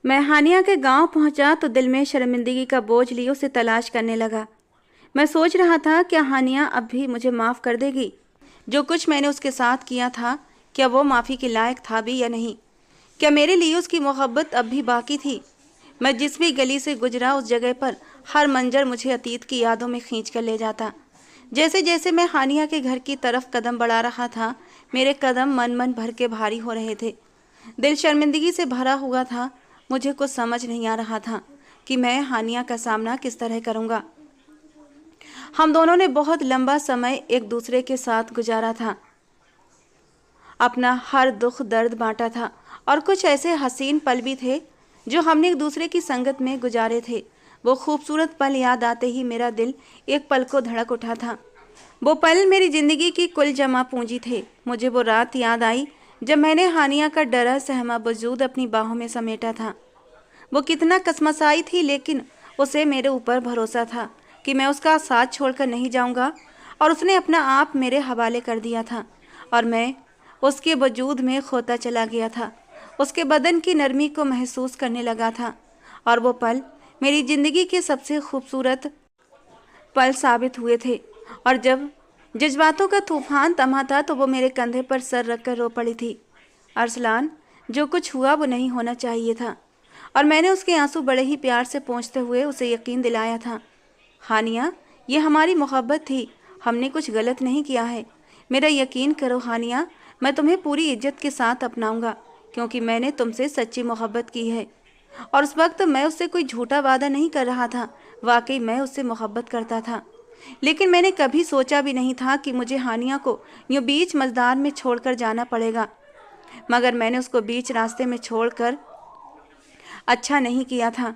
मैं हानिया के गांव पहुंचा तो दिल में शर्मिंदगी का बोझ लिए उसे तलाश करने लगा। मैं सोच रहा था क्या हानिया अब भी मुझे माफ़ कर देगी। जो कुछ मैंने उसके साथ किया था, क्या वो माफ़ी के लायक था भी या नहीं? क्या मेरे लिए उसकी मोहब्बत अब भी बाकी थी? मैं जिस भी गली से गुजरा उस जगह पर हर मंजर मुझे अतीत की यादों में खींच कर ले जाता। जैसे जैसे मैं हानिया के घर की तरफ कदम बढ़ा रहा था, मेरे कदम मन मन भर के भारी हो रहे थे। दिल शर्मिंदगी से भरा हुआ था। मुझे कुछ समझ नहीं आ रहा था कि मैं हानिया का सामना किस तरह करूंगा। हम दोनों ने बहुत लंबा समय एक दूसरे के साथ गुजारा था, अपना हर दुख दर्द बांटा था और कुछ ऐसे हसीन पल भी थे जो हमने एक दूसरे की संगत में गुजारे थे। वो खूबसूरत पल याद आते ही मेरा दिल एक पल को धड़क उठा था। वो पल मेरी जिंदगी की कुल जमा पूंजी थे। मुझे वो रात याद आई जब मैंने हानिया का डरा सहमा वजूद अपनी बाहों में समेटा था। वो कितना कसमसाई थी, लेकिन उसे मेरे ऊपर भरोसा था कि मैं उसका साथ छोड़कर नहीं जाऊंगा, और उसने अपना आप मेरे हवाले कर दिया था और मैं उसके वजूद में खोता चला गया था। उसके बदन की नरमी को महसूस करने लगा था और वो पल मेरी ज़िंदगी के सबसे खूबसूरत पल साबित हुए थे। और जब जज्बातों का तूफान थमा था तो वो मेरे कंधे पर सर रखकर रो पड़ी थी। अरसलान, जो कुछ हुआ वो नहीं होना चाहिए था। और मैंने उसके आंसू बड़े ही प्यार से पोंछते हुए उसे यकीन दिलाया था। हानिया, ये हमारी मोहब्बत थी, हमने कुछ गलत नहीं किया है। मेरा यकीन करो हानिया, मैं तुम्हें पूरी इज्जत के साथ अपनाऊंगा क्योंकि मैंने तुमसे सच्ची मोहब्बत की है। और उस वक्त मैं उससे कोई झूठा वादा नहीं कर रहा था। वाकई मैं उससे मोहब्बत करता था, लेकिन मैंने कभी सोचा भी नहीं था कि मुझे हानिया को यूं बीच मझधार में छोड़कर जाना पड़ेगा। मगर मैंने उसको बीच रास्ते में छोड़कर अच्छा नहीं किया था।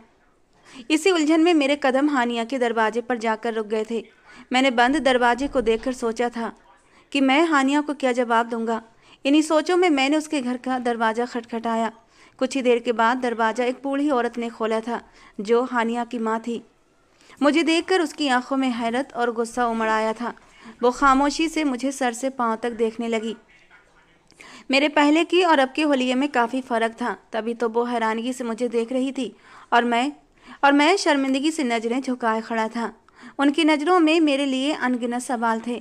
इसी उलझन में मेरे कदम हानिया के दरवाजे पर जाकर रुक गए थे। मैंने बंद दरवाजे को देखकर सोचा था कि मैं हानिया को क्या जवाब दूंगा। इन्हीं सोचों में मैंने उसके घर का दरवाज़ा खटखटाया। कुछ ही देर के बाद दरवाज़ा एक बूढ़ी औरत ने खोला था, जो हानिया की माँ थी। मुझे देखकर उसकी आंखों में हैरत और गुस्सा उमड़ आया था। वो खामोशी से मुझे सर से पांव तक देखने लगी। मेरे पहले की और अब के होलिये में काफ़ी फ़र्क था। तभी तो वो हैरानगी से मुझे देख रही थी और मैं शर्मिंदगी से नज़रें झुकाए खड़ा था। उनकी नज़रों में मेरे लिए अनगिनत सवाल थे,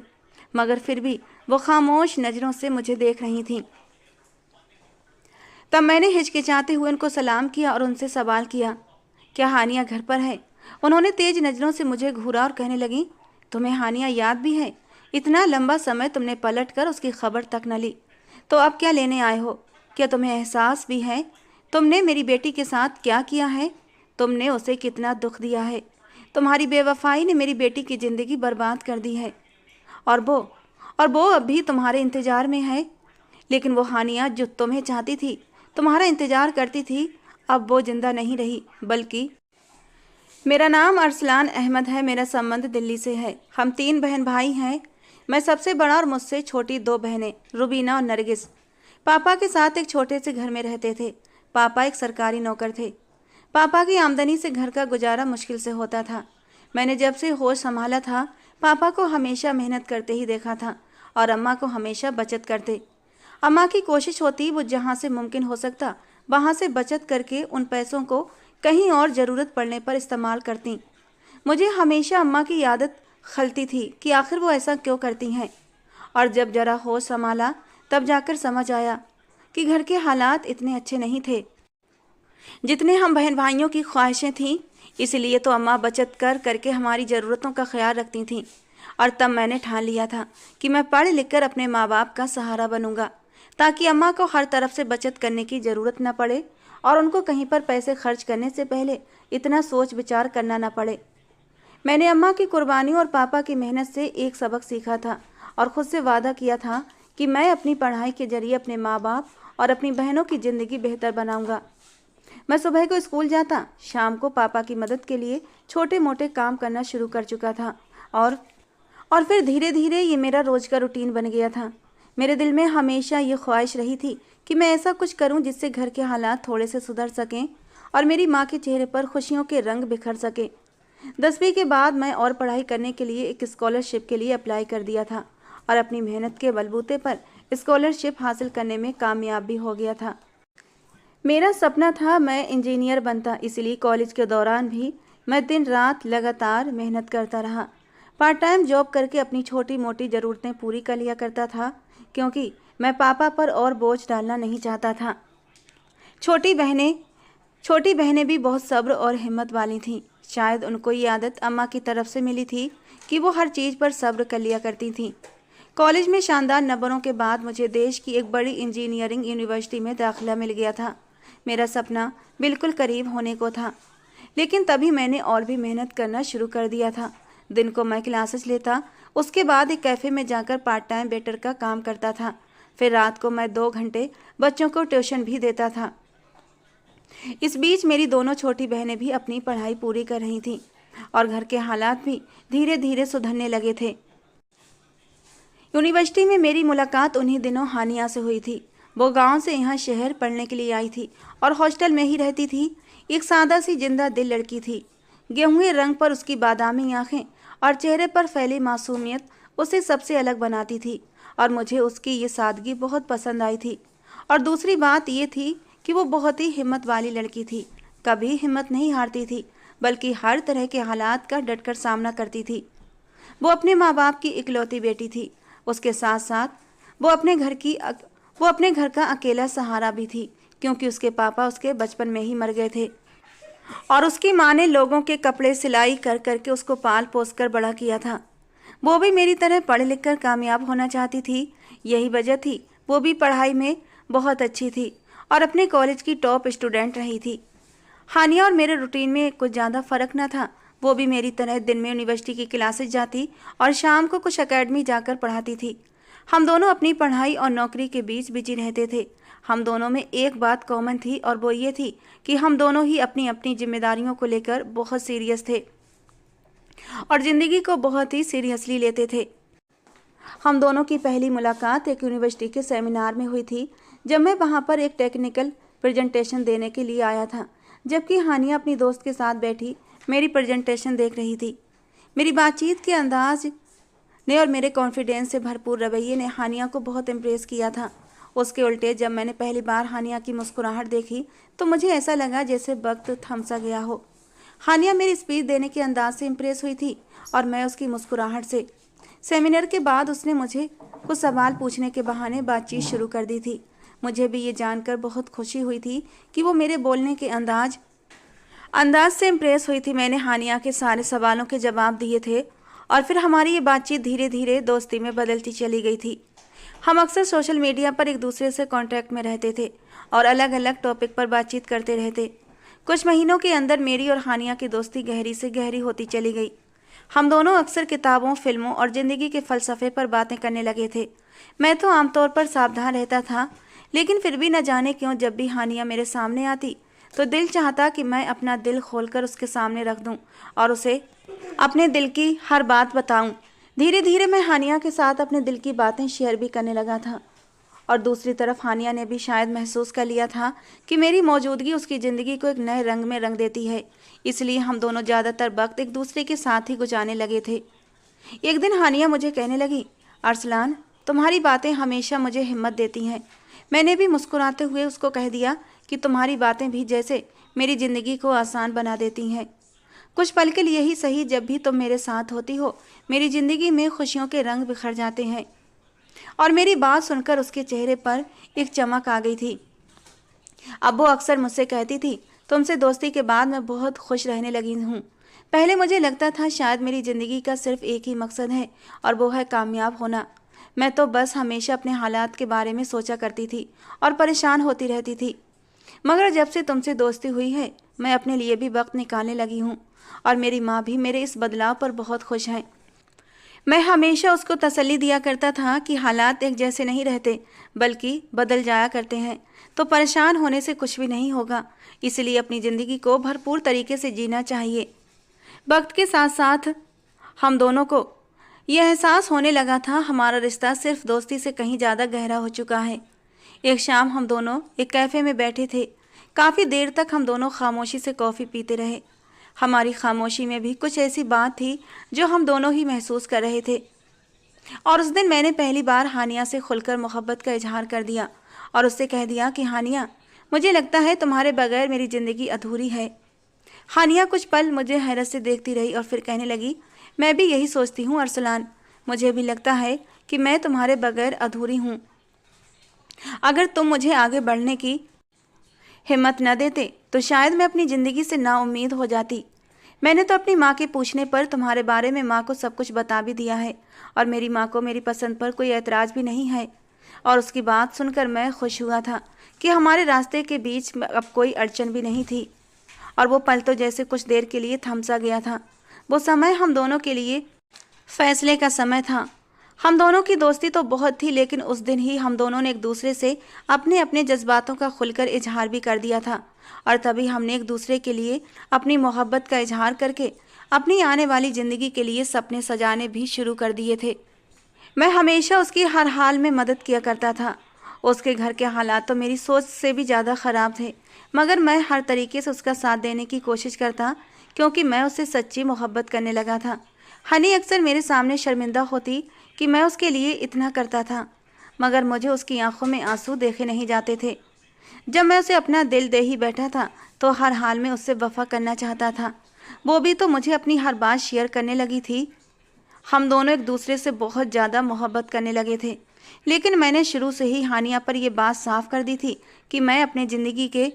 मगर फिर भी वो खामोश नज़रों से मुझे देख रही थीं। तब मैंने हिचकिचाते हुए उनको सलाम किया और उनसे सवाल किया, क्या हानिया घर पर है? उन्होंने तेज नज़रों से मुझे घूरा और कहने लगी, तुम्हें हानिया याद भी है? इतना लंबा समय तुमने पलट कर उसकी खबर तक न ली, तो अब क्या लेने आए हो? क्या तुम्हें एहसास भी है तुमने मेरी बेटी के साथ क्या किया है? तुमने उसे कितना दुख दिया है। तुम्हारी बेवफाई ने मेरी बेटी की ज़िंदगी बर्बाद कर दी है, और वो अब भी तुम्हारे इंतज़ार में है। लेकिन वो हानिया जो तुम्हें चाहती थी, तुम्हारा इंतज़ार करती थी, अब वो जिंदा नहीं रही। बल्कि मेरा नाम अरसलान अहमद है, मेरा संबंध दिल्ली से है। हम 3 बहन भाई हैं। मैं सबसे बड़ा और मुझसे छोटी 2 बहनें, रुबीना और नरगिस। पापा के साथ एक छोटे से घर में रहते थे। पापा एक सरकारी नौकर थे। पापा की आमदनी से घर का गुजारा मुश्किल से होता था। मैंने जब से होश संभाला था, पापा को हमेशा मेहनत करते ही देखा था और अम्मा को हमेशा बचत करते। अम्मा की कोशिश होती वो जहाँ से मुमकिन हो सकता वहाँ से बचत करके उन पैसों को कहीं और ज़रूरत पड़ने पर इस्तेमाल करती। मुझे हमेशा अम्मा की आदत खलती थी कि आखिर वो ऐसा क्यों करती हैं। और जब जरा होश संभाला तब जाकर समझ आया कि घर के हालात इतने अच्छे नहीं थे जितने हम बहन भाइयों की ख्वाहिशें थीं। इसलिए तो अम्मा बचत कर करके हमारी ज़रूरतों का ख्याल रखती थीं। और तब मैंने ठान लिया था कि मैं पढ़ लिख कर अपने माँ बाप का सहारा बनूंगा, ताकि अम्मा को हर तरफ से बचत करने की ज़रूरत न पड़े और उनको कहीं पर पैसे खर्च करने से पहले इतना सोच विचार करना न पड़े। मैंने अम्मा की कुर्बानी और पापा की मेहनत से एक सबक सीखा था और ख़ुद से वादा किया था कि मैं अपनी पढ़ाई के जरिए अपने माँ बाप और अपनी बहनों की ज़िंदगी बेहतर बनाऊंगा। मैं सुबह को स्कूल जाता, शाम को पापा की मदद के लिए छोटे मोटे काम करना शुरू कर चुका था और फिर धीरे धीरे ये मेरा रोज़ का रूटीन बन गया था। मेरे दिल में हमेशा ये ख्वाहिश रही थी कि मैं ऐसा कुछ करूं जिससे घर के हालात थोड़े से सुधर सकें और मेरी माँ के चेहरे पर खुशियों के रंग बिखर सके। 10वीं के बाद मैं और पढ़ाई करने के लिए एक स्कॉलरशिप के लिए अप्लाई कर दिया था और अपनी मेहनत के बलबूते पर स्कॉलरशिप हासिल करने में कामयाब भी हो गया था। मेरा सपना था मैं इंजीनियर बनता, इसलिए कॉलेज के दौरान भी मैं दिन रात लगातार मेहनत करता रहा। पार्ट टाइम जॉब करके अपनी छोटी मोटी ज़रूरतें पूरी कर लिया करता था, क्योंकि मैं पापा पर और बोझ डालना नहीं चाहता था। छोटी बहनें छोटी बहनें भी बहुत सब्र और हिम्मत वाली थीं। शायद उनको ये आदत अम्मा की तरफ से मिली थी कि वो हर चीज़ पर सब्र कर लिया करती थीं। कॉलेज में शानदार नंबरों के बाद मुझे देश की एक बड़ी इंजीनियरिंग यूनिवर्सिटी में दाखिला मिल गया था। मेरा सपना बिल्कुल करीब होने को था, लेकिन तभी मैंने और भी मेहनत करना शुरू कर दिया था। दिन को मैं क्लासेस लेता, उसके बाद एक कैफ़े में जाकर पार्ट टाइम वेटर का काम करता था। फिर रात को मैं 2 घंटे बच्चों को ट्यूशन भी देता था। इस बीच मेरी दोनों छोटी बहनें भी अपनी पढ़ाई पूरी कर रही थीं और घर के हालात भी धीरे धीरे सुधरने लगे थे। यूनिवर्सिटी में मेरी मुलाकात उन्हीं दिनों हानिया से हुई थी। वो गांव से यहाँ शहर पढ़ने के लिए आई थी और हॉस्टल में ही रहती थी। एक सादा सी जिंदा दिल लड़की थी। गेहूं रंग पर उसकी बादामी आंखें और चेहरे पर फैली मासूमियत उसे सबसे अलग बनाती थी और मुझे उसकी ये सादगी बहुत पसंद आई थी। और दूसरी बात ये थी कि वो बहुत ही हिम्मत वाली लड़की थी। कभी हिम्मत नहीं हारती थी, बल्कि हर तरह के हालात का डटकर सामना करती थी। वो अपने माँ बाप की इकलौती बेटी थी। उसके साथ साथ वो अपने घर का अकेला सहारा भी थी, क्योंकि उसके पापा उसके बचपन में ही मर गए थे और उसकी माँ ने लोगों के कपड़े सिलाई कर करके उसको पाल पोस कर बड़ा किया था। वो भी मेरी तरह पढ़ लिख कर कामयाब होना चाहती थी। यही वजह थी वो भी पढ़ाई में बहुत अच्छी थी और अपने कॉलेज की टॉप स्टूडेंट रही थी। हानिया और मेरे रूटीन में कुछ ज़्यादा फ़र्क न था। वो भी मेरी तरह दिन में यूनिवर्सिटी की क्लासेस जाती और शाम को कुछ एकेडमी जाकर पढ़ाती थी। हम दोनों अपनी पढ़ाई और नौकरी के बीच बिजी रहते थे। हम दोनों में एक बात कॉमन थी और वो ये थी कि हम दोनों ही अपनी अपनी जिम्मेदारियों को लेकर बहुत सीरियस थे और ज़िंदगी को बहुत ही सीरियसली लेते थे। हम दोनों की पहली मुलाकात एक यूनिवर्सिटी के सेमिनार में हुई थी, जब मैं वहाँ पर एक टेक्निकल प्रेजेंटेशन देने के लिए आया था, जबकि हानिया अपनी दोस्त के साथ बैठी मेरी प्रेजेंटेशन देख रही थी। मेरी बातचीत के अंदाज ने और मेरे कॉन्फिडेंस से भरपूर रवैये ने हानिया को बहुत इम्प्रेस किया था। उसके उल्टे जब मैंने पहली बार हानिया की मुस्कुराहट देखी तो मुझे ऐसा लगा जैसे वक्त थम सा गया हो। हानिया मेरी स्पीच देने के अंदाज से इम्प्रेस हुई थी और मैं उसकी मुस्कुराहट से। सेमिनार के बाद उसने मुझे कुछ सवाल पूछने के बहाने बातचीत शुरू कर दी थी। मुझे भी ये जानकर बहुत खुशी हुई थी कि वो मेरे बोलने के अंदाज से इम्प्रेस हुई थी। मैंने हानिया के सारे सवालों के जवाब दिए थे और फिर हमारी ये बातचीत धीरे धीरे दोस्ती में बदलती चली गई थी। हम अक्सर सोशल मीडिया पर एक दूसरे से कांटेक्ट में रहते थे और अलग अलग टॉपिक पर बातचीत करते रहते। कुछ महीनों के अंदर मेरी और हानिया की दोस्ती गहरी से गहरी होती चली गई। हम दोनों अक्सर किताबों, फिल्मों और ज़िंदगी के फ़लसफ़े पर बातें करने लगे थे। मैं तो आमतौर पर सावधान रहता था, लेकिन फिर भी न जाने क्यों जब भी हानिया मेरे सामने आती तो दिल चाहता कि मैं अपना दिल खोलकर उसके सामने रख दूं और उसे अपने दिल की हर बात बताऊं। धीरे धीरे मैं हानिया के साथ अपने दिल की बातें शेयर भी करने लगा था और दूसरी तरफ हानिया ने भी शायद महसूस कर लिया था कि मेरी मौजूदगी उसकी ज़िंदगी को एक नए रंग में रंग देती है। इसलिए हम दोनों ज़्यादातर वक्त एक दूसरे के साथ ही गुजारने लगे थे। एक दिन हानिया मुझे कहने लगी, अरसलान, तुम्हारी बातें हमेशा मुझे हिम्मत देती हैं। मैंने भी मुस्कुराते हुए उसको कह दिया कि तुम्हारी बातें भी जैसे मेरी ज़िंदगी को आसान बना देती हैं। कुछ पल के लिए ही सही, जब भी तुम मेरे साथ होती हो मेरी ज़िंदगी में खुशियों के रंग बिखर जाते हैं। और मेरी बात सुनकर उसके चेहरे पर एक चमक आ गई थी। अब वो अक्सर मुझसे कहती थी, तुमसे दोस्ती के बाद मैं बहुत खुश रहने लगी हूँ। पहले मुझे लगता था शायद मेरी ज़िंदगी का सिर्फ एक ही मकसद है और वो है कामयाब होना। मैं तो बस हमेशा अपने हालात के बारे में सोचा करती थी और परेशान होती रहती थी। मगर जब से तुमसे दोस्ती हुई है मैं अपने लिए भी वक्त निकालने लगी हूँ और मेरी माँ भी मेरे इस बदलाव पर बहुत खुश हैं। मैं हमेशा उसको तसल्ली दिया करता था कि हालात एक जैसे नहीं रहते बल्कि बदल जाया करते हैं, तो परेशान होने से कुछ भी नहीं होगा। इसलिए अपनी ज़िंदगी को भरपूर तरीके से जीना चाहिए। वक्त के साथ साथ हम दोनों को यह एहसास होने लगा था हमारा रिश्ता सिर्फ दोस्ती से कहीं ज़्यादा गहरा हो चुका है। एक शाम हम दोनों एक कैफ़े में बैठे थे। काफ़ी देर तक हम दोनों खामोशी से कॉफ़ी पीते रहे। हमारी खामोशी में भी कुछ ऐसी बात थी जो हम दोनों ही महसूस कर रहे थे। और उस दिन मैंने पहली बार हानिया से खुलकर मोहब्बत का इजहार कर दिया और उससे कह दिया कि हानिया, मुझे लगता है तुम्हारे बगैर मेरी ज़िंदगी अधूरी है। हानिया कुछ पल मुझे हैरत से देखती रही और फिर कहने लगी, मैं भी यही सोचती हूँ अरसलान, मुझे भी लगता है कि मैं तुम्हारे बगैर अधूरी हूँ। अगर तुम मुझे आगे बढ़ने की हिम्मत न देते तो शायद मैं अपनी ज़िंदगी से नाउम्मीद हो जाती। मैंने तो अपनी माँ के पूछने पर तुम्हारे बारे में माँ को सब कुछ बता भी दिया है और मेरी माँ को मेरी पसंद पर कोई एतराज़ भी नहीं है। और उसकी बात सुनकर मैं खुश हुआ था कि हमारे रास्ते के बीच अब कोई अड़चन भी नहीं थी। और वो पल तो जैसे कुछ देर के लिए थम सा गया था। वो समय हम दोनों के लिए फैसले का समय था। हम दोनों की दोस्ती तो बहुत थी, लेकिन उस दिन ही हम दोनों ने एक दूसरे से अपने अपने जज्बातों का खुलकर इजहार भी कर दिया था। और तभी हमने एक दूसरे के लिए अपनी मोहब्बत का इजहार करके अपनी आने वाली ज़िंदगी के लिए सपने सजाने भी शुरू कर दिए थे। मैं हमेशा उसकी हर हाल में मदद किया करता था। उसके घर के हालात तो मेरी सोच से भी ज़्यादा ख़राब थे, मगर मैं हर तरीके से उसका साथ देने की कोशिश करता, क्योंकि मैं उससे सच्ची मोहब्बत करने लगा था। हनी अक्सर मेरे सामने शर्मिंदा होती कि मैं उसके लिए इतना करता था, मगर मुझे उसकी आंखों में आंसू देखे नहीं जाते थे। जब मैं उसे अपना दिल दे ही बैठा था तो हर हाल में उससे वफा करना चाहता था। वो भी तो मुझे अपनी हर बात शेयर करने लगी थी। हम दोनों एक दूसरे से बहुत ज़्यादा मोहब्बत करने लगे थे, लेकिन मैंने शुरू से ही हानिया पर यह बात साफ कर दी थी कि मैं अपनी ज़िंदगी के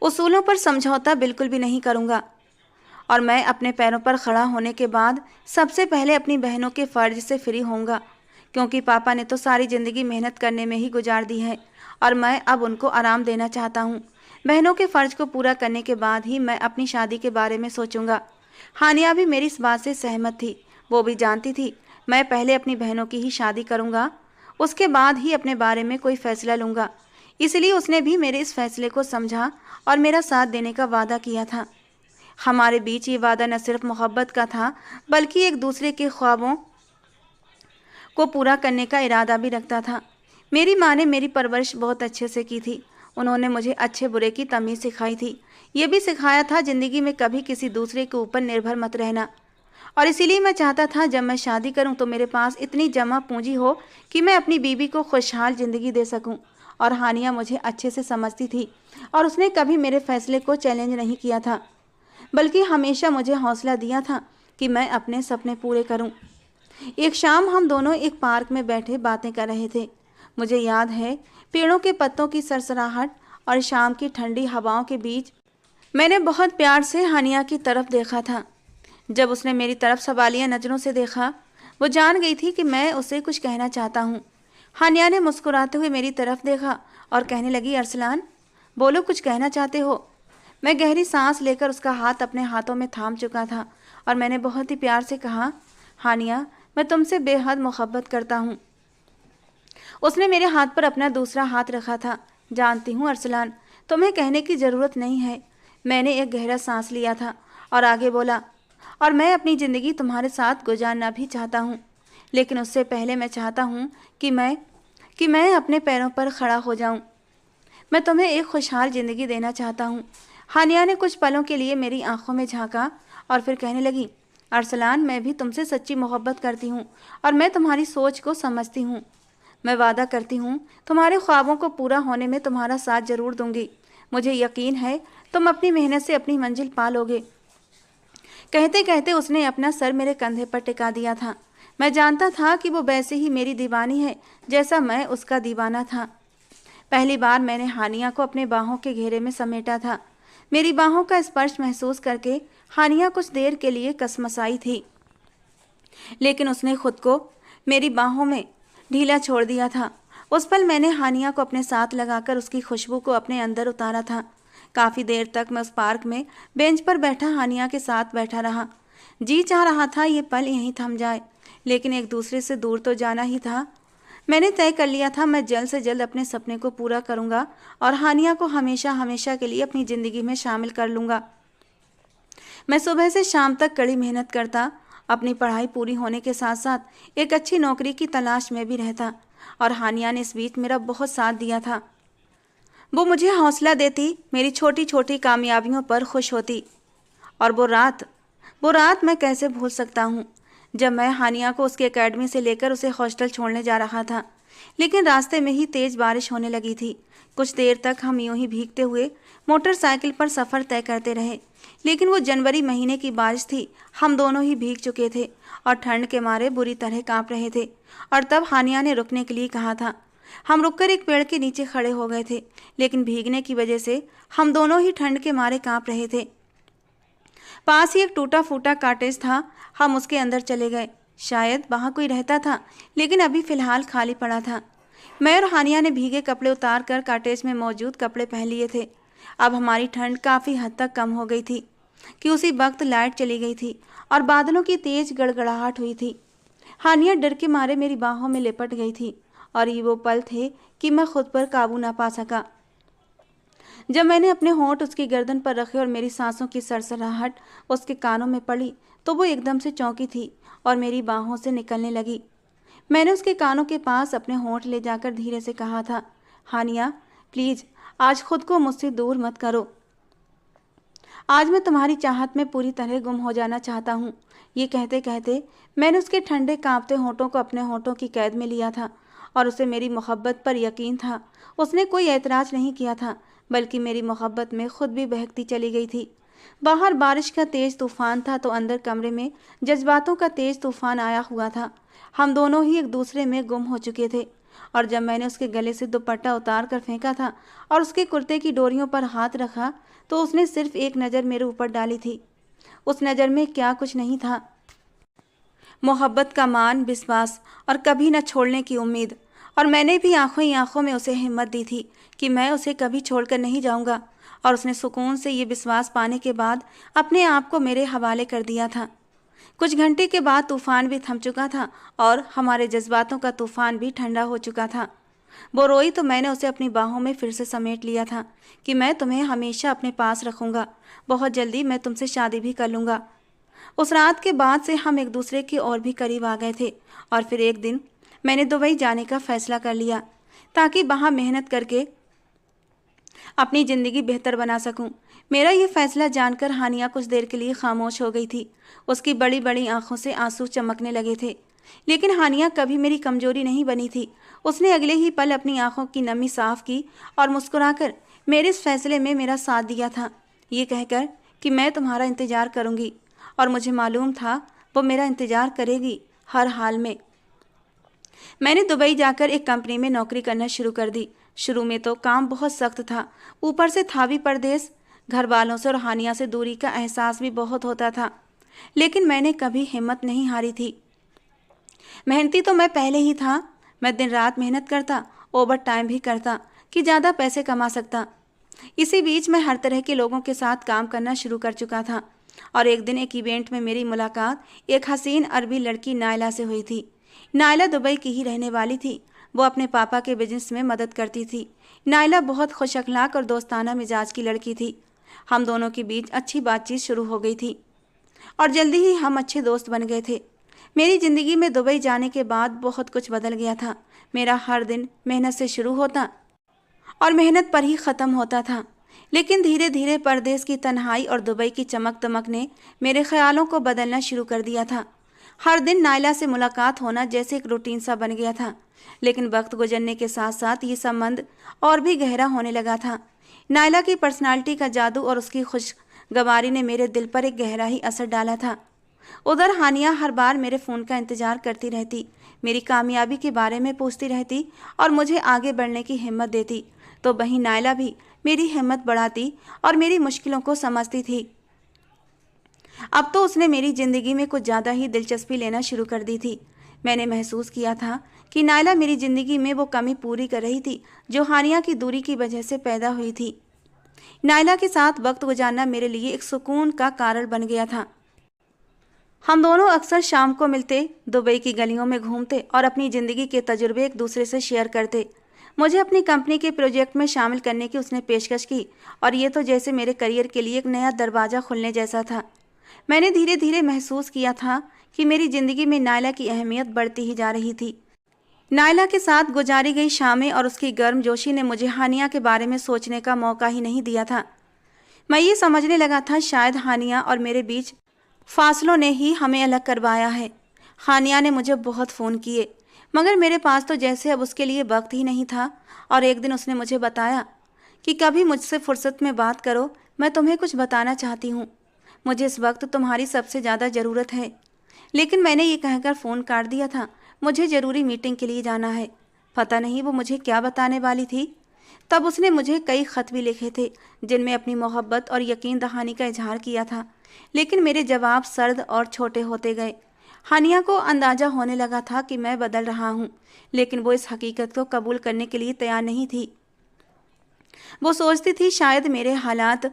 उसूलों पर समझौता बिल्कुल भी नहीं करूँगा और मैं अपने पैरों पर खड़ा होने के बाद सबसे पहले अपनी बहनों के फ़र्ज से फ्री होऊंगा, क्योंकि पापा ने तो सारी ज़िंदगी मेहनत करने में ही गुजार दी है और मैं अब उनको आराम देना चाहता हूँ। बहनों के फ़र्ज को पूरा करने के बाद ही मैं अपनी शादी के बारे में सोचूंगा। हानिया भी मेरी इस बात से सहमत थी। वो भी जानती थी मैं पहले अपनी बहनों की ही शादी करूँगा, उसके बाद ही अपने बारे में कोई फ़ैसला लूँगा। इसलिए उसने भी मेरे इस फैसले को समझा और मेरा साथ देने का वादा किया था। हमारे बीच ये वादा न सिर्फ मोहब्बत का था, बल्कि एक दूसरे के ख्वाबों को पूरा करने का इरादा भी रखता था। मेरी माँ ने मेरी परवरिश बहुत अच्छे से की थी। उन्होंने मुझे अच्छे बुरे की तमीज़ सिखाई थी। ये भी सिखाया था ज़िंदगी में कभी किसी दूसरे के ऊपर निर्भर मत रहना। और इसीलिए मैं चाहता था जब मैं शादी करूं तो मेरे पास इतनी जमा पूंजी हो कि मैं अपनी बीवी को खुशहाल ज़िंदगी दे सकूं। और हानिया मुझे अच्छे से समझती थी और उसने कभी मेरे फैसले को चैलेंज नहीं किया था, बल्कि हमेशा मुझे हौसला दिया था कि मैं अपने सपने पूरे करूं। एक शाम हम दोनों एक पार्क में बैठे बातें कर रहे थे। मुझे याद है पेड़ों के पत्तों की सरसराहट और शाम की ठंडी हवाओं के बीच मैंने बहुत प्यार से हानिया की तरफ देखा था। जब उसने मेरी तरफ सवालिया नज़रों से देखा, वो जान गई थी कि मैं उसे कुछ कहना चाहता हूँ। हानिया ने मुस्कुराते हुए मेरी तरफ देखा और कहने लगी, अरसलान बोलो, कुछ कहना चाहते हो? मैं गहरी सांस लेकर उसका हाथ अपने हाथों में थाम चुका था और मैंने बहुत ही प्यार से कहा, हानिया मैं तुमसे बेहद मोहब्बत करता हूँ। उसने मेरे हाथ पर अपना दूसरा हाथ रखा था। जानती हूँ अरसलान, तुम्हें कहने की ज़रूरत नहीं है। मैंने एक गहरा सांस लिया था और आगे बोला, और मैं अपनी ज़िंदगी तुम्हारे साथ गुजारना भी चाहता हूँ, लेकिन उससे पहले मैं चाहता हूँ कि मैं अपने पैरों पर खड़ा हो जाऊँ। मैं तुम्हें एक खुशहाल ज़िंदगी देना चाहता हूँ। हानिया ने कुछ पलों के लिए मेरी आंखों में झांका और फिर कहने लगी, अरसलान मैं भी तुमसे सच्ची मोहब्बत करती हूँ और मैं तुम्हारी सोच को समझती हूँ। मैं वादा करती हूँ तुम्हारे ख्वाबों को पूरा होने में तुम्हारा साथ ज़रूर दूंगी। मुझे यकीन है तुम अपनी मेहनत से अपनी मंजिल पा लोगे। कहते कहते उसने अपना सर मेरे कंधे पर टिका दिया था। मैं जानता था कि वो वैसे ही मेरी दीवानी है जैसा मैं उसका दीवाना था। पहली बार मैंने हानिया को अपने बाहों के घेरे में समेटा था। मेरी बाहों का स्पर्श महसूस करके हानिया कुछ देर के लिए कसमसाई थी, लेकिन उसने खुद को मेरी बाहों में ढीला छोड़ दिया था। उस पल मैंने हानिया को अपने साथ लगाकर उसकी खुशबू को अपने अंदर उतारा था। काफ़ी देर तक मैं उस पार्क में बेंच पर बैठा हानिया के साथ बैठा रहा। जी चाह रहा था ये पल यहीं थम जाए, लेकिन एक दूसरे से दूर तो जाना ही था। मैंने तय कर लिया था मैं जल्द से जल्द अपने सपने को पूरा करूंगा और हानिया को हमेशा हमेशा के लिए अपनी ज़िंदगी में शामिल कर लूँगा। मैं सुबह से शाम तक कड़ी मेहनत करता, अपनी पढ़ाई पूरी होने के साथ साथ एक अच्छी नौकरी की तलाश में भी रहता, और हानिया ने इस बीच मेरा बहुत साथ दिया था। वो मुझे हौसला देती, मेरी छोटी छोटी कामयाबियों पर खुश होती। और वो रात मैं कैसे भूल सकता हूँ जब मैं हानिया को उसकी एकेडमी से लेकर उसे हॉस्टल छोड़ने जा रहा था। लेकिन रास्ते में ही तेज बारिश होने लगी थी। कुछ देर तक हम यूं ही भीगते हुए मोटरसाइकिल पर सफ़र तय करते रहे। लेकिन वो जनवरी महीने की बारिश थी। हम दोनों ही भीग चुके थे और ठंड के मारे बुरी तरह कांप रहे थे। और तब हानिया ने रुकने के लिए कहा था। हम रुककर एक पेड़ के नीचे खड़े हो गए थे, लेकिन भीगने की वजह से हम दोनों ही ठंड के मारे कांप रहे थे। पास ही एक टूटा फूटा कॉटेज था। हम उसके अंदर चले गए। शायद वहाँ कोई रहता था, लेकिन अभी फ़िलहाल खाली पड़ा था। मैं और हानिया ने भीगे कपड़े उतार कर कॉटेज में मौजूद कपड़े पहन लिए थे। अब हमारी ठंड काफ़ी हद तक कम हो गई थी कि उसी वक्त लाइट चली गई थी और बादलों की तेज गड़गड़ाहट हुई थी। हानिया डर के मारे मेरी बाहों में लिपट गई थी और ये वो पल थे कि मैं खुद पर काबू ना पा सका। जब मैंने अपने होंठ उसकी गर्दन पर रखे और मेरी सांसों की सरसराहट उसके कानों में पड़ी तो वो एकदम से चौंकी थी और मेरी बाहों से निकलने लगी। मैंने उसके कानों के पास अपने होंठ ले जाकर धीरे से कहा था, हानिया प्लीज़ आज खुद को मुझसे दूर मत करो। आज मैं तुम्हारी चाहत में पूरी तरह गुम हो जाना चाहता हूँ। ये कहते कहते मैंने उसके ठंडे कांपते होंठों को अपने होंठों की कैद में लिया था और उसे मेरी मोहब्बत पर यकीन था। उसने कोई ऐतराज़ नहीं किया था, बल्कि मेरी मोहब्बत में खुद भी बहकती चली गई थी। बाहर बारिश का तेज़ तूफान था तो अंदर कमरे में जज्बातों का तेज़ तूफान आया हुआ था। हम दोनों ही एक दूसरे में गुम हो चुके थे और जब मैंने उसके गले से दुपट्टा उतार कर फेंका था और उसके कुर्ते की डोरियों पर हाथ रखा तो उसने सिर्फ एक नज़र मेरे ऊपर डाली थी। उस नज़र में क्या कुछ नहीं था, मोहब्बत का मान, विश्वास और कभी न छोड़ने की उम्मीद। और मैंने भी आंखों ही आंखों में उसे हिम्मत दी थी कि मैं उसे कभी छोड़कर नहीं जाऊंगा। और उसने सुकून से ये विश्वास पाने के बाद अपने आप को मेरे हवाले कर दिया था। कुछ घंटे के बाद तूफान भी थम चुका था और हमारे जज्बातों का तूफान भी ठंडा हो चुका था। वो रोई तो मैंने उसे अपनी बाहों में फिर से समेट लिया था कि मैं तुम्हें हमेशा अपने पास रखूंगा, बहुत जल्दी मैं तुमसे शादी भी कर लूँगा। उस रात के बाद से हम एक दूसरे के और भी करीब आ गए थे और फिर एक दिन मैंने दुबई जाने का फ़ैसला कर लिया ताकि वहाँ मेहनत करके अपनी ज़िंदगी बेहतर बना सकूं। मेरा ये फ़ैसला जानकर हानिया कुछ देर के लिए खामोश हो गई थी। उसकी बड़ी बड़ी आंखों से आंसू चमकने लगे थे, लेकिन हानिया कभी मेरी कमजोरी नहीं बनी थी। उसने अगले ही पल अपनी आंखों की नमी साफ की और मुस्कुराकर मेरे इस फैसले में मेरा साथ दिया था, ये कहकर कि मैं तुम्हारा इंतज़ार करूँगी। और मुझे मालूम था वो मेरा इंतज़ार करेगी हर हाल में। मैंने दुबई जाकर एक कंपनी में नौकरी करना शुरू कर दी। शुरू में तो काम बहुत सख्त था, ऊपर से था भी परदेश। घर वालों से और हानिया से दूरी का एहसास भी बहुत होता था, लेकिन मैंने कभी हिम्मत नहीं हारी थी। मेहनती तो मैं पहले ही था। मैं दिन रात मेहनत करता, ओवर टाइम भी करता कि ज़्यादा पैसे कमा सकता। इसी बीच मैं हर तरह के लोगों के साथ काम करना शुरू कर चुका था और एक दिन एक इवेंट में मेरी मुलाकात एक हसीन अरबी लड़की नायला से हुई थी। नायला दुबई की ही रहने वाली थी। वो अपने पापा के बिजनेस में मदद करती थी। नायला बहुत खुश अखलाक और दोस्ताना मिजाज की लड़की थी। हम दोनों के बीच अच्छी बातचीत शुरू हो गई थी और जल्दी ही हम अच्छे दोस्त बन गए थे। मेरी ज़िंदगी में दुबई जाने के बाद बहुत कुछ बदल गया था। मेरा हर दिन मेहनत से शुरू होता और मेहनत पर ही ख़त्म होता था, लेकिन धीरे धीरे परदेश की तन्हाई और दुबई की चमक दमक ने मेरे ख्यालों को बदलना शुरू कर दिया था। हर दिन नायला से मुलाकात होना जैसे एक रूटीन सा बन गया था, लेकिन वक्त गुजरने के साथ साथ ये संबंध और भी गहरा होने लगा था। नायला की पर्सनालिटी का जादू और उसकी खुशगवारी ने मेरे दिल पर एक गहरा ही असर डाला था। उधर हानिया हर बार मेरे फ़ोन का इंतज़ार करती रहती, मेरी कामयाबी के बारे में पूछती रहती और मुझे आगे बढ़ने की हिम्मत देती, तो वहीं नायला भी मेरी हिम्मत बढ़ाती और मेरी मुश्किलों को समझती थी। अब तो उसने मेरी ज़िंदगी में कुछ ज़्यादा ही दिलचस्पी लेना शुरू कर दी थी। मैंने महसूस किया था कि नायला मेरी ज़िंदगी में वो कमी पूरी कर रही थी जो हानिया की दूरी की वजह से पैदा हुई थी। नायला के साथ वक्त गुजारना मेरे लिए एक सुकून का कारण बन गया था। हम दोनों अक्सर शाम को मिलते, दुबई की गलियों में घूमते और अपनी ज़िंदगी के तजुर्बे एक दूसरे से शेयर करते। मुझे अपनी कंपनी के प्रोजेक्ट में शामिल करने की उसने पेशकश की और ये तो जैसे मेरे करियर के लिए एक नया दरवाज़ा खुलने जैसा था। मैंने धीरे धीरे महसूस किया था कि मेरी ज़िंदगी में नायला की अहमियत बढ़ती ही जा रही थी। नायला के साथ गुजारी गई शामें और उसकी गर्मजोशी ने मुझे हानिया के बारे में सोचने का मौका ही नहीं दिया था। मैं ये समझने लगा था शायद हानिया और मेरे बीच फासलों ने ही हमें अलग करवाया है। हानिया ने मुझे बहुत फ़ोन किए, मगर मेरे पास तो जैसे अब उसके लिए वक्त ही नहीं था। और एक दिन उसने मुझे बताया कि कभी मुझसे फुर्सत में बात करो, मैं तुम्हें कुछ बताना चाहती हूँ। मुझे इस वक्त तुम्हारी सबसे ज़्यादा ज़रूरत है। लेकिन मैंने ये कहकर फ़ोन काट दिया था। मुझे ज़रूरी मीटिंग के लिए जाना है। पता नहीं वो मुझे क्या बताने वाली थी। तब उसने मुझे कई ख़त भी लिखे थे जिनमें अपनी मोहब्बत और यकीन दहानी का इजहार किया था। लेकिन मेरे जवाब सर्द और छोटे होते गए। हानिया को अंदाज़ा होने लगा था कि मैं बदल रहा हूँ, लेकिन वो इस हकीकत को कबूल करने के लिए तैयार नहीं थी। वो सोचती थी शायद मेरे हालात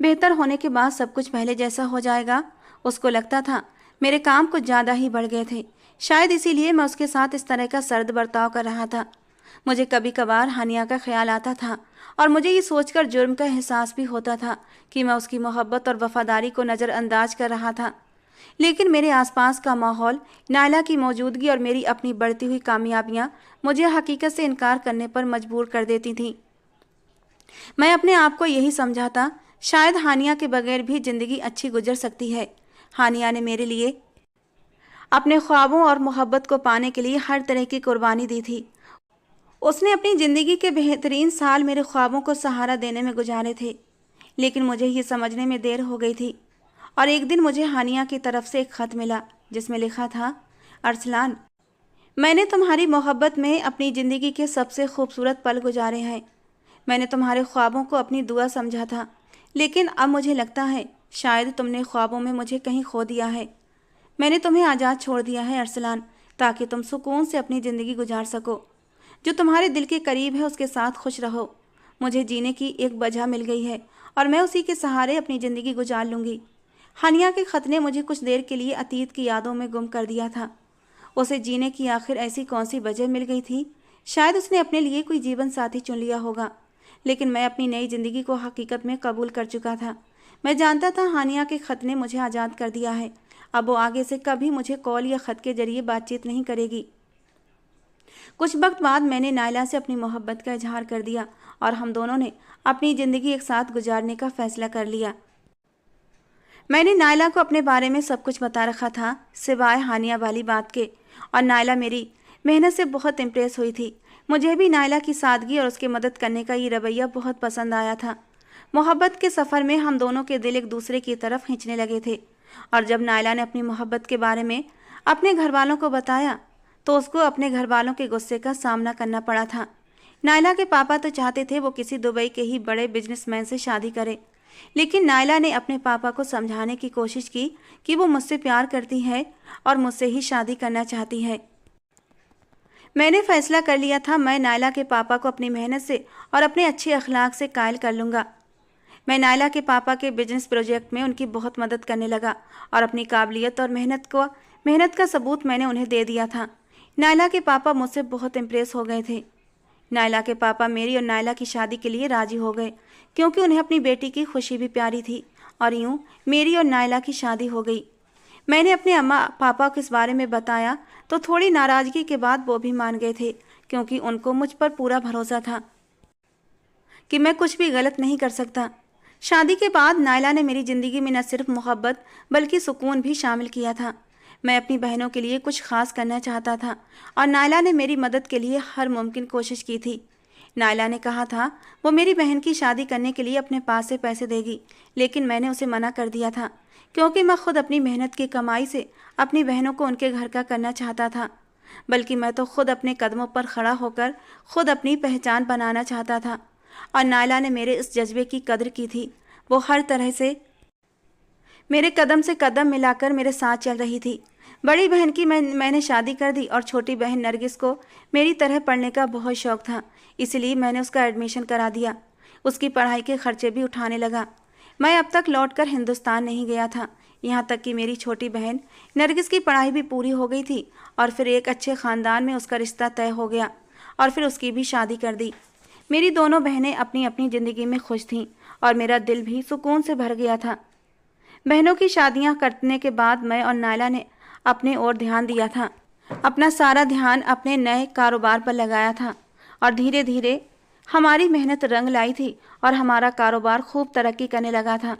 बेहतर होने के बाद सब कुछ पहले जैसा हो जाएगा। उसको लगता था मेरे काम कुछ ज़्यादा ही बढ़ गए थे। शायद इसीलिए मैं उसके साथ इस तरह का सर्द बर्ताव कर रहा था। मुझे कभी कभार हानिया का ख्याल आता था और मुझे ये सोचकर जुर्म का एहसास भी होता था कि मैं उसकी मोहब्बत और वफादारी को नज़रअंदाज कर रहा था। लेकिन मेरे आसपास का माहौल, नायला की मौजूदगी और मेरी अपनी बढ़ती हुई कामयाबियाँ मुझे हकीकत से इनकार करने पर मजबूर कर देती थीं। मैं अपने आप को यही समझाता, शायद हानिया के बगैर भी ज़िंदगी अच्छी गुजर सकती है। हानिया ने मेरे लिए अपने ख्वाबों और मोहब्बत को पाने के लिए हर तरह की कुर्बानी दी थी। उसने अपनी ज़िंदगी के बेहतरीन साल मेरे ख्वाबों को सहारा देने में गुजारे थे। लेकिन मुझे ये समझने में देर हो गई थी और एक दिन मुझे हानिया की तरफ से एक ख़त मिला जिसमें लिखा था, अरसलान, मैंने तुम्हारी मोहब्बत में अपनी ज़िंदगी के सबसे खूबसूरत पल गुजारे हैं। मैंने तुम्हारे ख्वाबों को अपनी दुआ समझा था, लेकिन अब मुझे लगता है शायद तुमने ख्वाबों में मुझे कहीं खो दिया है। मैंने तुम्हें आज़ाद छोड़ दिया है अरसलान, ताकि तुम सुकून से अपनी ज़िंदगी गुजार सको। जो तुम्हारे दिल के करीब है उसके साथ खुश रहो। मुझे जीने की एक वजह मिल गई है और मैं उसी के सहारे अपनी ज़िंदगी गुजार लूँगी। हानिया के ख़त ने मुझे कुछ देर के लिए अतीत की यादों में गुम कर दिया था। उसे जीने की आखिर ऐसी कौन सी वजह मिल गई थी? शायद उसने अपने लिए कोई जीवन साथी चुन लिया होगा। लेकिन मैं अपनी नई ज़िंदगी को हकीकत में कबूल कर चुका था। मैं जानता था हानिया के ख़त ने मुझे आज़ाद कर दिया है। अब वो आगे से कभी मुझे कॉल या ख़त के ज़रिए बातचीत नहीं करेगी। कुछ वक्त बाद मैंने नायला से अपनी मोहब्बत का इजहार कर दिया और हम दोनों ने अपनी ज़िंदगी एक साथ गुजारने का फ़ैसला कर लिया। मैंने नायला को अपने बारे में सब कुछ बता रखा था, सिवाय हानिया वाली बात के, और नायला मेरी मेहनत से बहुत इम्प्रेस हुई थी। मुझे भी नायला की सादगी और उसकी मदद करने का ये रवैया बहुत पसंद आया था। मोहब्बत के सफ़र में हम दोनों के दिल एक दूसरे की तरफ खींचने लगे थे और जब नायला ने अपनी मोहब्बत के बारे में अपने घर वालों को बताया तो उसको अपने घर वालों के गुस्से का सामना करना पड़ा था। नायला के पापा तो चाहते थे वो किसी दुबई के ही बड़े बिजनेसमैन से शादी करे, लेकिन नायला ने अपने पापा को समझाने की कोशिश की कि वो मुझसे प्यार करती है और मुझसे ही शादी करना चाहती है। मैंने फैसला कर लिया था मैं नायला के पापा को अपनी मेहनत से और अपने अच्छे अखलाक से कायल कर लूँगा। मैं नायला के पापा के बिजनेस प्रोजेक्ट में उनकी बहुत मदद करने लगा और अपनी काबिलियत और मेहनत का सबूत मैंने उन्हें दे दिया था। नायला के पापा मुझसे बहुत इम्प्रेस हो गए थे। नायला के पापा मेरी और नायला की शादी के लिए राज़ी हो गए क्योंकि उन्हें अपनी बेटी की खुशी भी प्यारी थी और यूँ मेरी और नायला की शादी हो गई। मैंने अपने अम्मा पापा को इस बारे में बताया तो थोड़ी नाराज़गी के बाद वो भी मान गए थे क्योंकि उनको मुझ पर पूरा भरोसा था कि मैं कुछ भी गलत नहीं कर सकता। शादी के बाद नायला ने मेरी ज़िंदगी में न सिर्फ मोहब्बत बल्कि सुकून भी शामिल किया था। मैं अपनी बहनों के लिए कुछ ख़ास करना चाहता था और नायला ने मेरी मदद के लिए हर मुमकिन कोशिश की थी। नायला ने कहा था वो मेरी बहन की शादी करने के लिए अपने पास से पैसे देगी, लेकिन मैंने उसे मना कर दिया था क्योंकि मैं खुद अपनी मेहनत की कमाई से अपनी बहनों को उनके घर का करना चाहता था। बल्कि मैं तो खुद अपने कदमों पर खड़ा होकर खुद अपनी पहचान बनाना चाहता था और नायला ने मेरे इस जज्बे की कदर की थी। वो हर तरह से मेरे कदम से कदम मिलाकर मेरे साथ चल रही थी। बड़ी बहन की मैंने शादी कर दी और छोटी बहन नरगिस को मेरी तरह पढ़ने का बहुत शौक़ था, इसलिए मैंने उसका एडमिशन करा दिया। उसकी पढ़ाई के खर्चे भी उठाने लगा। मैं अब तक लौटकर हिंदुस्तान नहीं गया था, यहाँ तक कि मेरी छोटी बहन नरगिस की पढ़ाई भी पूरी हो गई थी और फिर एक अच्छे ख़ानदान में उसका रिश्ता तय हो गया और फिर उसकी भी शादी कर दी। मेरी दोनों बहनें अपनी अपनी ज़िंदगी में खुश थीं और मेरा दिल भी सुकून से भर गया था। बहनों की शादियां करने के बाद मैं और नायला ने अपने ओर ध्यान दिया था। अपना सारा ध्यान अपने नए कारोबार पर लगाया था और धीरे धीरे हमारी मेहनत रंग लाई थी और हमारा कारोबार खूब तरक्की करने लगा था।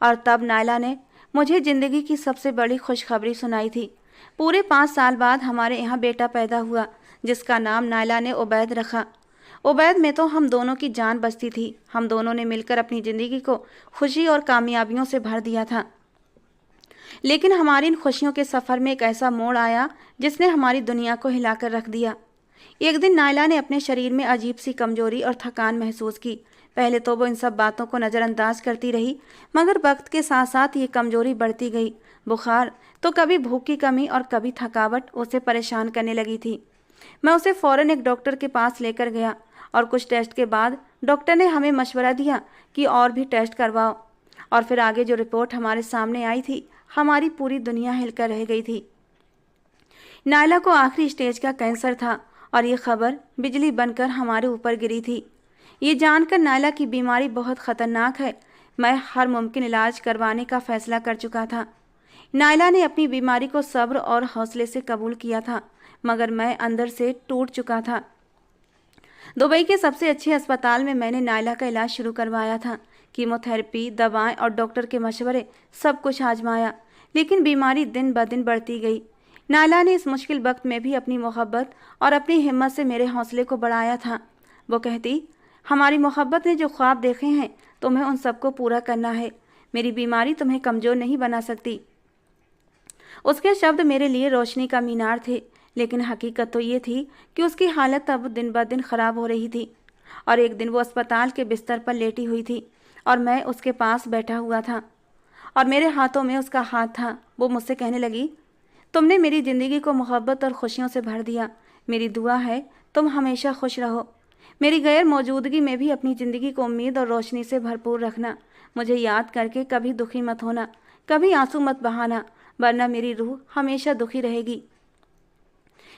और तब नायला ने मुझे ज़िंदगी की सबसे बड़ी खुशखबरी सुनाई थी। पूरे 5 साल बाद हमारे यहाँ बेटा पैदा हुआ, जिसका नाम नायला ने उबैद रखा। उबैद में तो हम दोनों की जान बसती थी। हम दोनों ने मिलकर अपनी ज़िंदगी को खुशी और कामयाबियों से भर दिया था। लेकिन हमारी इन खुशियों के सफ़र में एक ऐसा मोड़ आया जिसने हमारी दुनिया को हिलाकर रख दिया। एक दिन नायला ने अपने शरीर में अजीब सी कमजोरी और थकान महसूस की। पहले तो वो इन सब बातों को नज़रअंदाज करती रही, मगर वक्त के साथ साथ ये कमजोरी बढ़ती गई। बुखार तो कभी भूख की कमी और कभी थकावट उसे परेशान करने लगी थी। मैं उसे फ़ौरन एक डॉक्टर के पास लेकर गया और कुछ टेस्ट के बाद डॉक्टर ने हमें मशवरा दिया कि और भी टेस्ट करवाओ। और फिर आगे जो रिपोर्ट हमारे सामने आई थी, हमारी पूरी दुनिया हिलकर रह गई थी। नायला को आखिरी स्टेज का कैंसर था और ये खबर बिजली बनकर हमारे ऊपर गिरी थी। ये जानकर नायला की बीमारी बहुत ख़तरनाक है, मैं हर मुमकिन इलाज करवाने का फ़ैसला कर चुका था। नायला ने अपनी बीमारी को सब्र और हौसले से कबूल किया था, मगर मैं अंदर से टूट चुका था। दुबई के सबसे अच्छे अस्पताल में मैंने नायला का इलाज शुरू करवाया था। कीमोथेरेपी, दवाएं और डॉक्टर के मशवरे सब कुछ आजमाया, लेकिन बीमारी दिन ब दिन बढ़ती गई। नायला ने इस मुश्किल वक्त में भी अपनी मोहब्बत और अपनी हिम्मत से मेरे हौसले को बढ़ाया था। वो कहती, हमारी मोहब्बत ने जो ख्वाब देखे हैं तुम्हें उन सबको पूरा करना है। मेरी बीमारी तुम्हें कमज़ोर नहीं बना सकती। उसके शब्द मेरे लिए रोशनी का मीनार थे, लेकिन हकीकत तो ये थी कि उसकी हालत अब दिन ब दिन ख़राब हो रही थी। और एक दिन वो अस्पताल के बिस्तर पर लेटी हुई थी और मैं उसके पास बैठा हुआ था और मेरे हाथों में उसका हाथ था। वो मुझसे कहने लगी, तुमने मेरी ज़िंदगी को मोहब्बत और खुशियों से भर दिया। मेरी दुआ है तुम हमेशा खुश रहो। मेरी गैर मौजूदगी में भी अपनी ज़िंदगी को उम्मीद और रोशनी से भरपूर रखना। मुझे याद करके कभी दुखी मत होना, कभी आंसू मत बहाना, वरना मेरी रूह हमेशा दुखी रहेगी।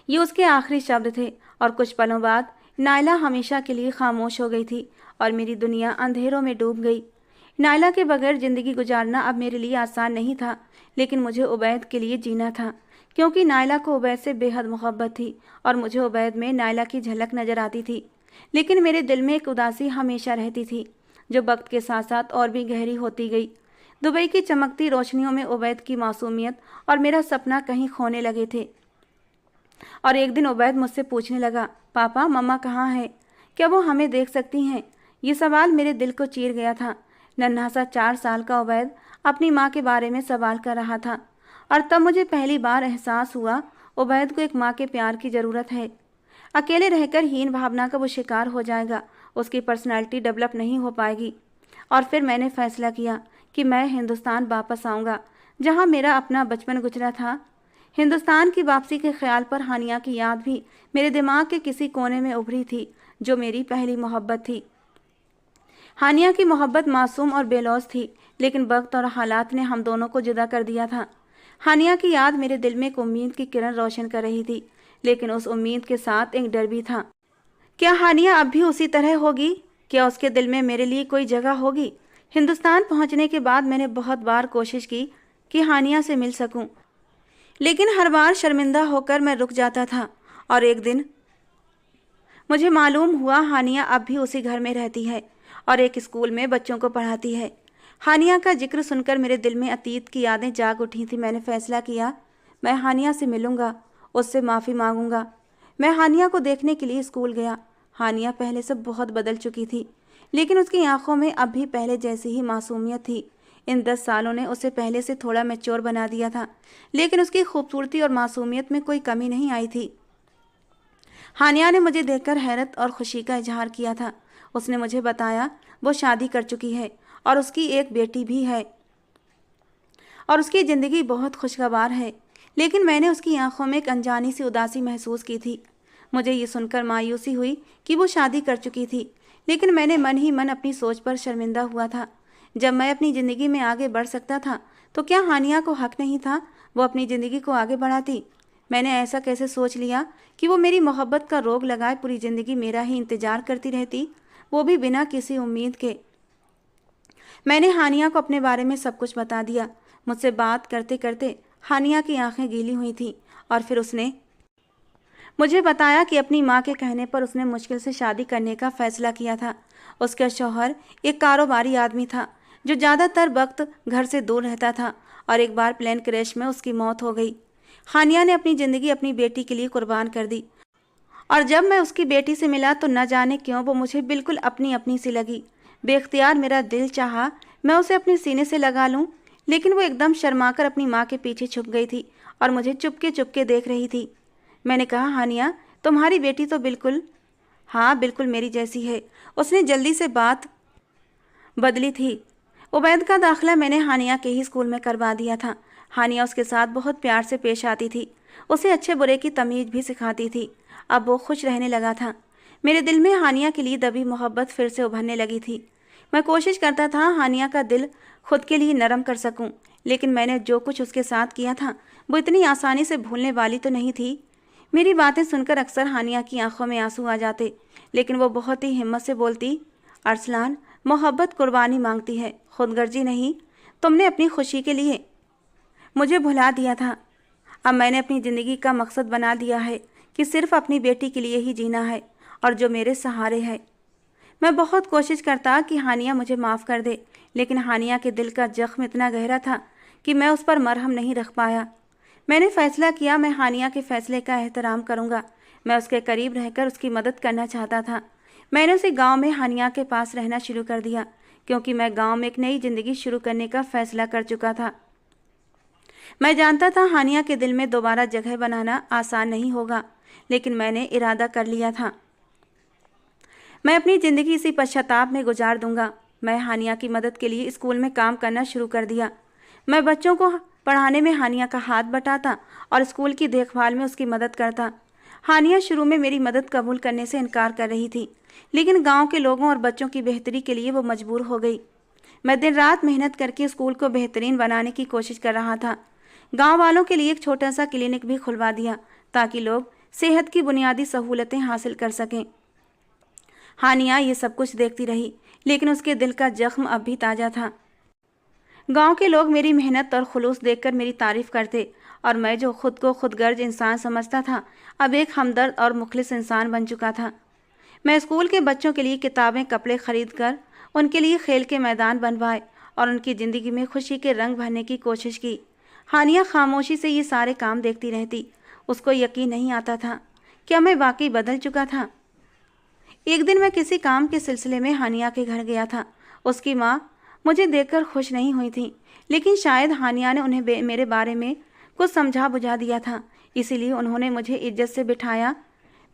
ये उसके आखिरी शब्द थे और कुछ पलों बाद नायला हमेशा के लिए खामोश हो गई थी और मेरी दुनिया अंधेरों में डूब गई। नायला के बगैर ज़िंदगी गुजारना अब मेरे लिए आसान नहीं था, लेकिन मुझे उबैद के लिए जीना था, क्योंकि नायला को उबैद से बेहद मोहब्बत थी और मुझे उबैद में नायला की झलक नज़र आती थी। लेकिन मेरे दिल में एक उदासी हमेशा रहती थी, जो वक्त के साथ साथ और भी गहरी होती गई। दुबई की चमकती रोशनियों में उबैद की मासूमियत और मेरा सपना कहीं खोने लगे थे। और एक दिन उबैद मुझसे पूछने लगा, पापा मम्मा कहाँ है? क्या वो हमें देख सकती हैं? ये सवाल मेरे दिल को चीर गया था। नन्हा सा 4 साल का उबैद अपनी माँ के बारे में सवाल कर रहा था और तब मुझे पहली बार एहसास हुआ उबैद को एक माँ के प्यार की ज़रूरत है। अकेले रहकर हीन भावना का वो शिकार हो जाएगा, उसकी पर्सनैलिटी डेवलप नहीं हो पाएगी। और फिर मैंने फैसला किया कि मैं हिंदुस्तान वापस आऊँगा, जहाँ मेरा अपना बचपन गुजरा था। हिंदुस्तान की वापसी के ख्याल पर हानिया की याद भी मेरे दिमाग के किसी कोने में उभरी थी, जो मेरी पहली मोहब्बत थी। हानिया की मोहब्बत मासूम और बेलौस थी, लेकिन वक्त और हालात ने हम दोनों को जुदा कर दिया था। हानिया की याद मेरे दिल में एक उम्मीद की किरण रोशन कर रही थी, लेकिन उस उम्मीद के साथ एक डर भी था। क्या हानिया अब भी उसी तरह होगी? क्या उसके दिल में मेरे लिए कोई जगह होगी? हिंदुस्तान पहुंचने के बाद मैंने बहुत बार कोशिश की कि हानिया से मिल सकूं, लेकिन हर बार शर्मिंदा होकर मैं रुक जाता था। और एक दिन मुझे मालूम हुआ हानिया अब भी उसी घर में रहती है और एक स्कूल में बच्चों को पढ़ाती है। हानिया का जिक्र सुनकर मेरे दिल में अतीत की यादें जाग उठी थी। मैंने फैसला किया, मैं हानिया से मिलूंगा, उससे माफ़ी मांगूंगा। मैं हानिया को देखने के लिए स्कूल गया। हानिया पहले से बहुत बदल चुकी थी, लेकिन उसकी आंखों में अब भी पहले जैसी ही मासूमियत थी। इन 10 सालों ने उसे पहले से थोड़ा मैच्योर बना दिया था, लेकिन उसकी खूबसूरती और मासूमियत में कोई कमी नहीं आई थी। हानिया ने मुझे देखकर हैरत और खुशी का इजहार किया था। उसने मुझे बताया वो शादी कर चुकी है और उसकी एक बेटी भी है और उसकी ज़िंदगी बहुत खुशगवार है। लेकिन मैंने उसकी आंखों में एक अनजानी सी उदासी महसूस की थी। मुझे ये सुनकर मायूसी हुई कि वो शादी कर चुकी थी, लेकिन मैंने मन ही मन अपनी सोच पर शर्मिंदा हुआ था। जब मैं अपनी ज़िंदगी में आगे बढ़ सकता था, तो क्या हानिया को हक नहीं था वो अपनी ज़िंदगी को आगे बढ़ाती? मैंने ऐसा कैसे सोच लिया कि वो मेरी मोहब्बत का रोग लगाए पूरी ज़िंदगी मेरा ही इंतज़ार करती रहती, वो भी बिना किसी उम्मीद के। मैंने हानिया को अपने बारे में सब कुछ बता दिया। मुझसे बात करते करते हानिया की आंखें गीली हुई थीं और फिर उसने मुझे बताया कि अपनी माँ के कहने पर उसने मुश्किल से शादी करने का फ़ैसला किया था। उसका शौहर एक कारोबारी आदमी था जो ज़्यादातर वक्त घर से दूर रहता था और एक बार प्लेन क्रैश में उसकी मौत हो गई। हानिया ने अपनी ज़िंदगी अपनी बेटी के लिए कुर्बान कर दी, और जब मैं उसकी बेटी से मिला तो न जाने क्यों वो मुझे बिल्कुल अपनी अपनी सी लगी। बेख्तियार मेरा दिल चाहा मैं उसे अपने सीने से लगा लूं, लेकिन वो एकदम शर्माकर अपनी माँ के पीछे छुप गई थी और मुझे चुपके चुपके देख रही थी। मैंने कहा, हानिया, तुम्हारी बेटी तो बिल्कुल, हाँ बिल्कुल मेरी जैसी है। उसने जल्दी से बात बदली थी। उबैद का दाखिला मैंने हानिया के ही स्कूल में करवा दिया था। हानिया उसके साथ बहुत प्यार से पेश आती थी, उसे अच्छे बुरे की तमीज़ भी सिखाती थी। अब वो खुश रहने लगा था। मेरे दिल में हानिया के लिए दबी मोहब्बत फिर से उभरने लगी थी। मैं कोशिश करता था हानिया का दिल खुद के लिए नरम कर सकूं, लेकिन मैंने जो कुछ उसके साथ किया था वो इतनी आसानी से भूलने वाली तो नहीं थी। मेरी बातें सुनकर अक्सर हानिया की आंखों में आंसू आ जाते, लेकिन वो बहुत ही हिम्मत से बोलती, अरसलान, मोहब्बत कुर्बानी मांगती है, खुदगर्जी नहीं। तुमने अपनी खुशी के लिए मुझे भुला दिया था। अब मैंने अपनी ज़िंदगी का मकसद बना दिया है कि सिर्फ अपनी बेटी के लिए ही जीना है और जो मेरे सहारे है। मैं बहुत कोशिश करता कि हानिया मुझे माफ़ कर दे, लेकिन हानिया के दिल का जख्म इतना गहरा था कि मैं उस पर मरहम नहीं रख पाया। मैंने फैसला किया मैं हानिया के फैसले का एहतराम करूंगा। मैं उसके करीब रहकर उसकी मदद करना चाहता था। मैंने उसे गांव में हानिया के पास रहना शुरू कर दिया, क्योंकि मैं गांव में एक नई ज़िंदगी शुरू करने का फैसला कर चुका था। मैं जानता था हानिया के दिल में दोबारा जगह बनाना आसान नहीं होगा, लेकिन मैंने इरादा कर लिया था। मैं अपनी ज़िंदगी इसी पश्चाताप में गुजार दूंगा। मैं हानिया की मदद के लिए स्कूल में काम करना शुरू कर दिया। मैं बच्चों को पढ़ाने में हानिया का हाथ बटाता और स्कूल की देखभाल में उसकी मदद करता। हानिया शुरू में मेरी मदद कबूल करने से इनकार कर रही थी, लेकिन गांव के लोगों और बच्चों की बेहतरी के लिए वो मजबूर हो गई। मैं दिन रात मेहनत करके स्कूल को बेहतरीन बनाने की कोशिश कर रहा था। गांव वालों के लिए एक छोटा सा क्लिनिक भी खुलवा दिया ताकि लोग सेहत की बुनियादी सहूलतें हासिल कर सकें। हानिया ये सब कुछ देखती रही, लेकिन उसके दिल का जख्म अब भी ताज़ा था। गांव के लोग मेरी मेहनत और खुलूस देखकर मेरी तारीफ करते, और मैं जो खुद को खुदगर्ज इंसान समझता था अब एक हमदर्द और मुखलिस इंसान बन चुका था। मैं स्कूल के बच्चों के लिए किताबें, कपड़े खरीद कर उनके लिए खेल के मैदान बनवाए और उनकी ज़िंदगी में खुशी के रंग भरने की कोशिश की। हानिया खामोशी से ये सारे काम देखती रहती। उसको यकीन नहीं आता था क्या मैं वाकई बदल चुका था। एक दिन मैं किसी काम के सिलसिले में हानिया के घर गया था। उसकी माँ मुझे देखकर खुश नहीं हुई थी, लेकिन शायद हानिया ने उन्हें मेरे बारे में कुछ समझा बुझा दिया था, इसीलिए उन्होंने मुझे इज्जत से बिठाया,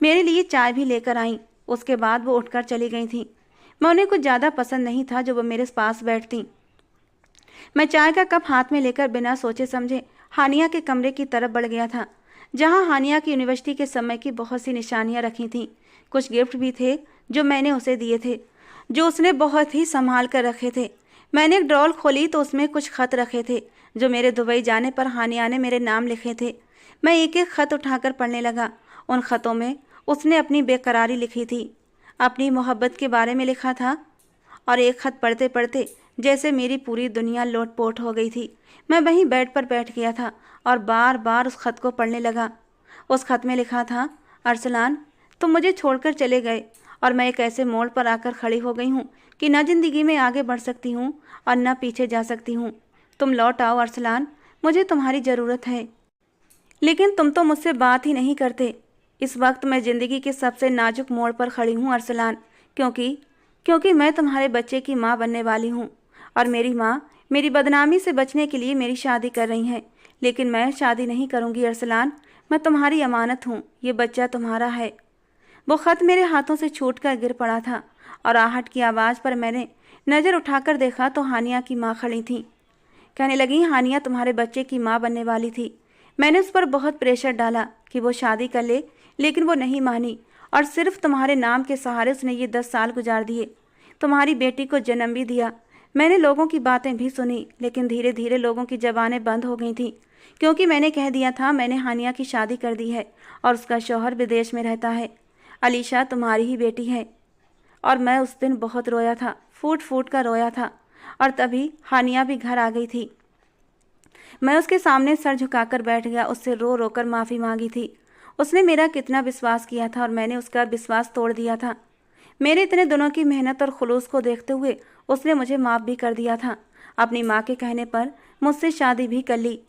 मेरे लिए चाय भी लेकर आई। उसके बाद वो उठकर चली गई थी। मैं उन्हें कुछ ज़्यादा पसंद नहीं था जो वो मेरे पास बैठती। मैं चाय का कप हाथ में लेकर बिना सोचे समझे हानिया के कमरे की तरफ बढ़ गया था, जहाँ हानिया की यूनिवर्सिटी के समय की बहुत सी निशानियाँ रखी थीं। कुछ गिफ्ट भी थे जो मैंने उसे दिए थे, जो उसने बहुत ही संभाल कर रखे थे। मैंने एक ड्रॉल खोली तो उसमें कुछ खत रखे थे जो मेरे दुबई जाने पर हानिया ने मेरे नाम लिखे थे। मैं एक एक खत उठाकर पढ़ने लगा। उन खतों में उसने अपनी बेकरारी लिखी थी, अपनी मोहब्बत के बारे में लिखा था, और एक खत पढ़ते पढ़ते जैसे मेरी पूरी दुनिया लोटपोट हो गई थी। मैं वहीं बेड पर बैठ गया था और बार बार उस खत को पढ़ने लगा। उस खत में लिखा था, अरसलान, तुम मुझे छोड़कर चले गए और मैं एक ऐसे मोड़ पर आकर खड़ी हो गई हूँ कि न जिंदगी में आगे बढ़ सकती हूँ और न पीछे जा सकती हूँ। तुम लौट आओ अरसलान, मुझे तुम्हारी ज़रूरत है। लेकिन तुम तो मुझसे बात ही नहीं करते। इस वक्त मैं ज़िंदगी के सबसे नाजुक मोड़ पर खड़ी हूँ अरसलान, क्योंकि मैं तुम्हारे बच्चे की माँ बनने वाली हूँ, और मेरी माँ मेरी बदनामी से बचने के लिए मेरी शादी कर रही हैं। लेकिन मैं शादी नहीं करूँगी अरसलान, मैं तुम्हारी अमानत हूँ, ये बच्चा तुम्हारा है। वो ख़त मेरे हाथों से छूट कर गिर पड़ा था और आहट की आवाज़ पर मैंने नज़र उठाकर देखा तो हानिया की माँ खड़ी थी। कहने लगी, हानिया तुम्हारे बच्चे की माँ बनने वाली थी। मैंने उस पर बहुत प्रेशर डाला कि वो शादी कर ले, लेकिन वो नहीं मानी और सिर्फ तुम्हारे नाम के सहारे उसने ये 10 साल गुजार दिए। तुम्हारी बेटी को जन्म भी दिया। मैंने लोगों की बातें भी सुनी, लेकिन धीरे धीरे लोगों की ज़बानें बंद हो गई थीं, क्योंकि मैंने कह दिया था मैंने हानिया की शादी कर दी है और उसका शौहर विदेश में रहता है। अलीशा तुम्हारी ही बेटी है। और मैं उस दिन बहुत रोया था, फूट फूट कर रोया था। और तभी हानिया भी घर आ गई थी। मैं उसके सामने सर झुकाकर बैठ गया, उससे रो रो कर माफ़ी मांगी थी। उसने मेरा कितना विश्वास किया था और मैंने उसका विश्वास तोड़ दिया था। मेरे इतने दिनों की मेहनत और खुलूस को देखते हुए उसने मुझे माफ़ भी कर दिया था। अपनी माँ के कहने पर मुझसे शादी भी कर ली।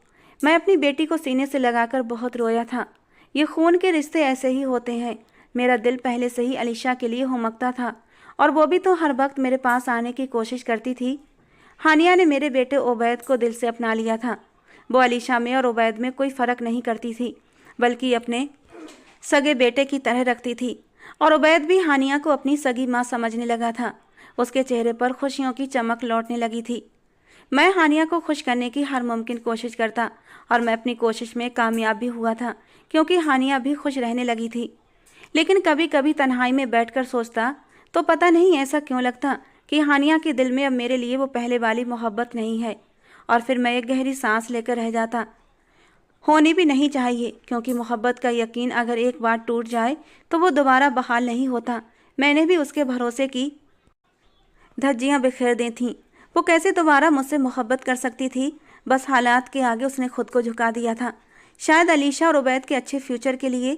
मैं अपनी बेटी को सीने से लगाकर बहुत रोया था। ये खून के रिश्ते ऐसे ही होते हैं। मेरा दिल पहले से ही अलीशा के लिए हुमकता था और वो भी तो हर वक्त मेरे पास आने की कोशिश करती थी। हानिया ने मेरे बेटे उबैद को दिल से अपना लिया था। वो अलीशा में और उबैद में कोई फ़र्क नहीं करती थी, बल्कि अपने सगे बेटे की तरह रखती थी। और उबैद भी हानिया को अपनी सगी माँ समझने लगा था। उसके चेहरे पर खुशियों की चमक लौटने लगी थी। मैं हानिया को खुश करने की हर मुमकिन कोशिश करता और मैं अपनी कोशिश में कामयाब भी हुआ था, क्योंकि हानिया भी खुश रहने लगी थी। लेकिन कभी कभी तन्हाई में बैठकर सोचता तो पता नहीं ऐसा क्यों लगता कि हानिया के दिल में अब मेरे लिए वो पहले वाली मोहब्बत नहीं है। और फिर मैं एक गहरी सांस लेकर रह जाता। होनी भी नहीं चाहिए, क्योंकि मोहब्बत का यकीन अगर एक बार टूट जाए तो वो दोबारा बहाल नहीं होता। मैंने भी उसके भरोसे की धज्जियाँ बिखेर दी थीं। वो कैसे दोबारा मुझसे मोहब्बत कर सकती थी? बस हालात के आगे उसने खुद को झुका दिया था। शायद अलीशा और उबैद के अच्छे फ्यूचर के लिए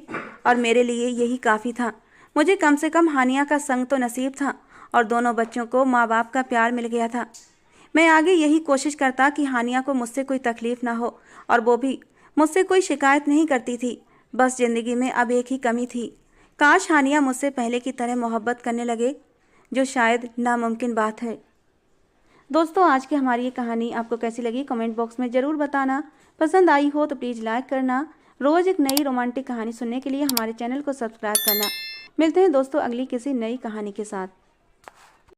और मेरे लिए यही काफ़ी था। मुझे कम से कम हानिया का संग तो नसीब था और दोनों बच्चों को माँ बाप का प्यार मिल गया था। मैं आगे यही कोशिश करता कि हानिया को मुझसे कोई तकलीफ़ ना हो और वो भी मुझसे कोई शिकायत नहीं करती थी। बस ज़िंदगी में अब एक ही कमी थी, काश हानिया मुझसे पहले की तरह मोहब्बत करने लगे, जो शायद नामुमकिन बात है। दोस्तों, आज की हमारी ये कहानी आपको कैसी लगी कमेंट बॉक्स में ज़रूर बताना। पसंद आई हो तो प्लीज़ लाइक करना। रोज़ एक नई रोमांटिक कहानी सुनने के लिए हमारे चैनल को सब्सक्राइब करना। मिलते हैं दोस्तों अगली किसी नई कहानी के साथ।